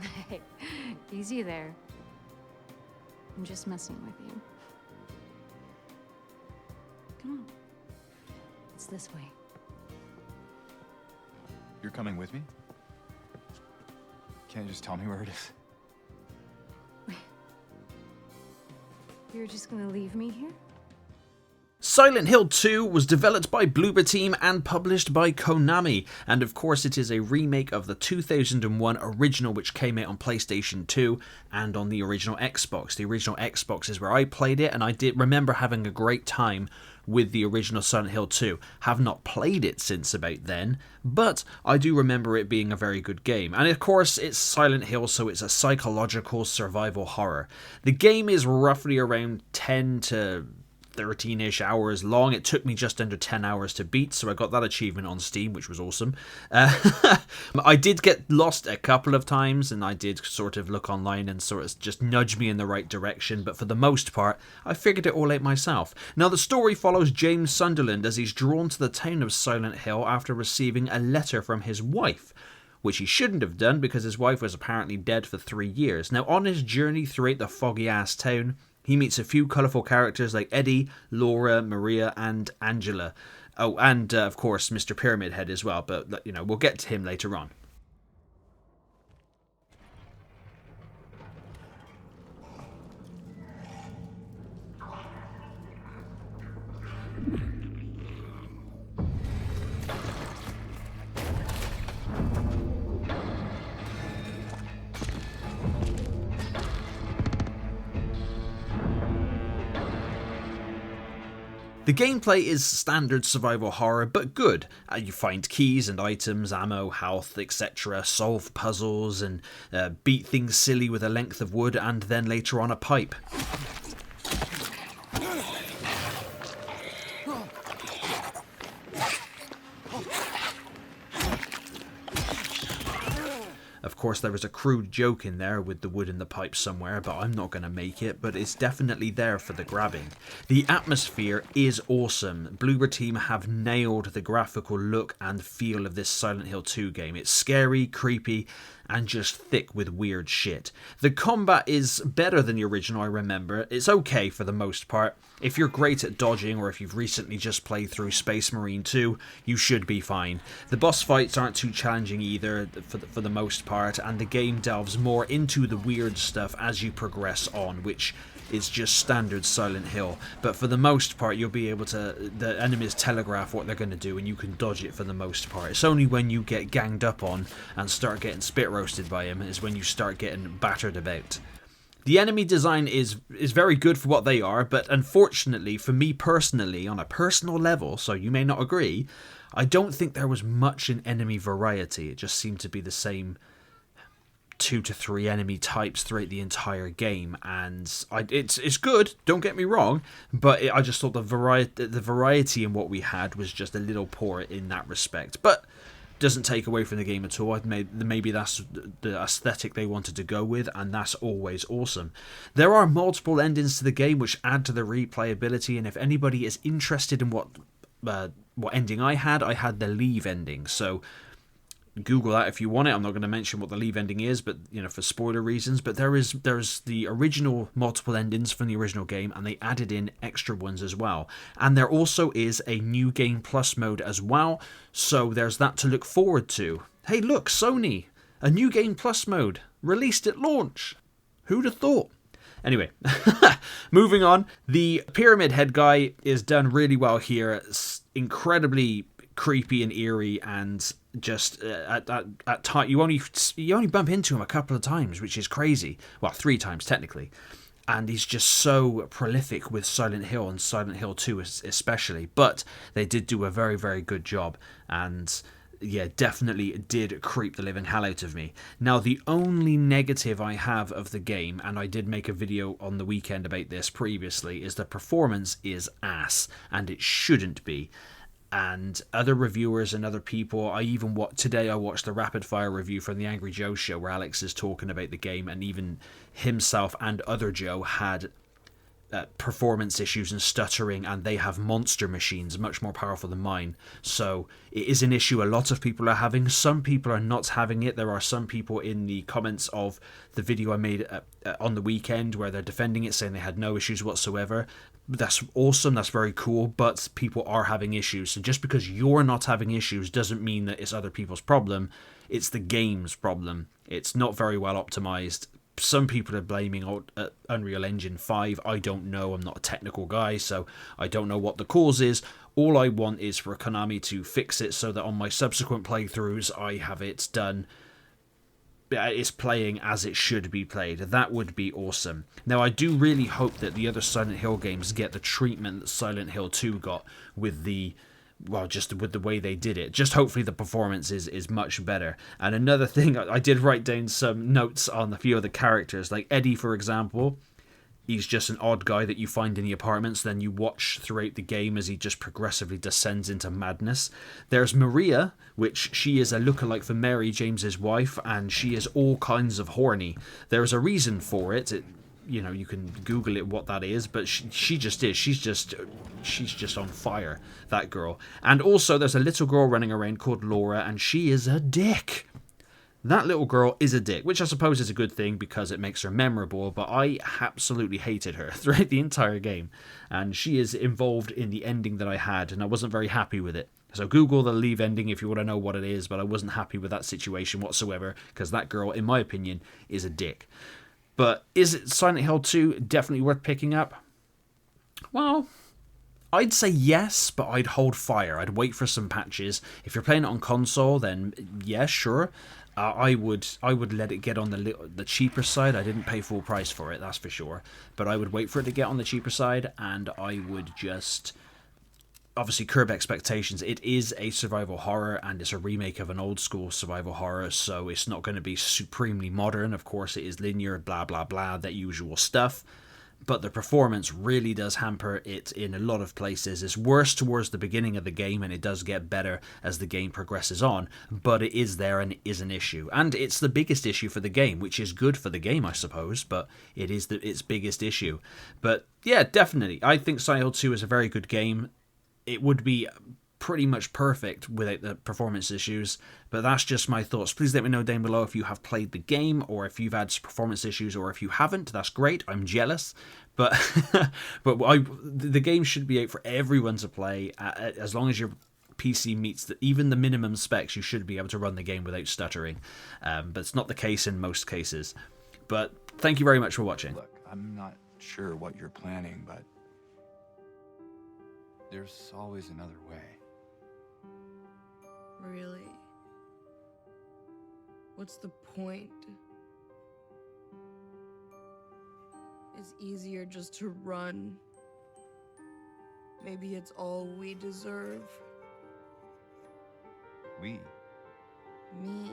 Hey, easy there. I'm just messing with you. Come on. It's this way. You're coming with me? Can't you just tell me where it is? You're just gonna leave me here? Silent Hill 2 was developed by Bloober Team and published by Konami, and of course it is a remake of the 2001 original, which came out on PlayStation 2 and on the original Xbox. The original Xbox is where I played it, and I did remember having a great time with the original Silent Hill 2. Have not played it since about then, but I do remember it being a very good game. And of course, it's Silent Hill, so it's a psychological survival horror. The game is roughly around 10 to 13-ish hours long. It took me just under 10 hours to beat, so I got that achievement on Steam, which was awesome. I did get lost a couple of times, and I did sort of look online and sort of just nudge me in the right direction, but for the most part, I figured it all out myself. Now, the story follows James Sunderland as he's drawn to the town of Silent Hill after receiving a letter from his wife, which he shouldn't have done because his wife was apparently dead for 3 years. Now, on his journey throughout the foggy-ass town, he meets a few colourful characters like Eddie, Laura, Maria, and Angela. Oh, and of course, Mr. Pyramid Head as well, but, you know, we'll get to him later on. The gameplay is standard survival horror, but good. You find keys and items, ammo, health, etc., solve puzzles, and beat things silly with a length of wood and then later on a pipe. Of course, there was a crude joke in there with the wood in the pipe somewhere, but I'm not going to make it, but it's definitely there for the grabbing. The atmosphere is awesome. Bloober Team have nailed the graphical look and feel of this Silent Hill 2 game. It's scary, creepy, and just thick with weird shit. The combat is better than the original, I remember. It's okay for the most part. If you're great at dodging, or if you've recently just played through Space Marine 2, you should be fine. The boss fights aren't too challenging either, for the most part, and the game delves more into the weird stuff as you progress on, which is just standard Silent Hill. But for the most part, you'll be able to... the enemies telegraph what they're going to do, and you can dodge it for the most part. It's only when you get ganged up on and start getting spit roasted by him is when you start getting battered about. The enemy design is very good for what they are, but unfortunately, for me personally, on a personal level, so you may not agree, I don't think there was much in enemy variety. It just seemed to be the same 2 to 3 enemy types throughout the entire game, and it's good, don't get me wrong, but I just thought the variety in what we had was just a little poor in that respect. But doesn't take away from the game at all. Maybe that's the aesthetic they wanted to go with, and that's always awesome. There are multiple endings to the game which add to the replayability, and if anybody is interested in what ending I had the leave ending, so Google that if you want it. I'm not going to mention what the leave ending is, but you know, for spoiler reasons. But there's the original multiple endings from the original game, and they added in extra ones as well. And there also is a new game plus mode as well, so there's that to look forward to. Hey, look, Sony, a new game plus mode released at launch. Who'd have thought? Anyway, moving on. The Pyramid Head guy is done really well here. It's incredibly creepy and eerie, and just at time you only bump into him a couple of times, which is crazy. Well, 3 times technically, and he's just so prolific with Silent Hill and Silent Hill 2 especially. But they did do a very, very good job, and yeah, definitely did creep the living hell out of me. Now, the only negative I have of the game, and I did make a video on the weekend about this previously, is the performance is ass, and it shouldn't be. And other reviewers and other people, today I watched the rapid fire review from the Angry Joe show where Alex is talking about the game, and even himself and other Joe had performance issues and stuttering, and they have monster machines much more powerful than mine. So it is an issue a lot of people are having. Some people are not having it. There are some people in the comments of the video I made on the weekend where they're defending it, saying they had no issues whatsoever. That's awesome, that's very cool, but people are having issues. So just because you're not having issues doesn't mean that it's other people's problem. It's the game's problem. It's not very well optimized. Some people are blaming Unreal Engine 5. I don't know. I'm not a technical guy, so I don't know what the cause is. All I want is for Konami to fix it so that on my subsequent playthroughs, I have it done. It's playing as it should be played. That would be awesome. Now, I do really hope that the other Silent Hill games get the treatment that Silent Hill 2 got with the... well, just with the way they did it. Just hopefully the performance is much better. And another thing, I did write down some notes on a few of the characters. Like Eddie, for example. He's just an odd guy that you find in the apartments. Then you watch throughout the game as he just progressively descends into madness. There's Maria, which she is a lookalike for Mary, James's wife. And she is all kinds of horny. There's a reason for it. You know, you can Google it what that is, but she just is. She's just on fire, that girl. And also, there's a little girl running around called Laura, and she is a dick. That little girl is a dick, which I suppose is a good thing because it makes her memorable, but I absolutely hated her throughout the entire game. And she is involved in the ending that I had, and I wasn't very happy with it. So Google the Leave ending if you want to know what it is, but I wasn't happy with that situation whatsoever, because that girl, in my opinion, is a dick. But is it Silent Hill 2 definitely worth picking up? Well, I'd say yes, but I'd hold fire. I'd wait for some patches. If you're playing it on console, then yeah, sure. I would let it get on the cheaper side. I didn't pay full price for it, that's for sure. But I would wait for it to get on the cheaper side, and I would just... obviously curb expectations. It is a survival horror, and it's a remake of an old school survival horror, so it's not going to be supremely modern. Of course, it is linear, blah blah blah, that usual stuff. But the performance really does hamper it in a lot of places. It's worse towards the beginning of the game, and it does get better as the game progresses on. But it is there, and it is an issue. And it's the biggest issue for the game, which is good for the game, I suppose. But it is its biggest issue. But yeah, definitely. I think Silent Hill 2 is a very good game. It would be pretty much perfect without the performance issues, but that's just my thoughts. Please let me know down below if you have played the game, or if you've had performance issues, or if you haven't. That's great. I'm jealous, but the game should be out for everyone to play. As long as your PC meets even the minimum specs, you should be able to run the game without stuttering. But it's not the case in most cases. But thank you very much for watching. Look, I'm not sure what you're planning, but there's always another way. Really? What's the point? It's easier just to run. Maybe it's all we deserve. We? Me.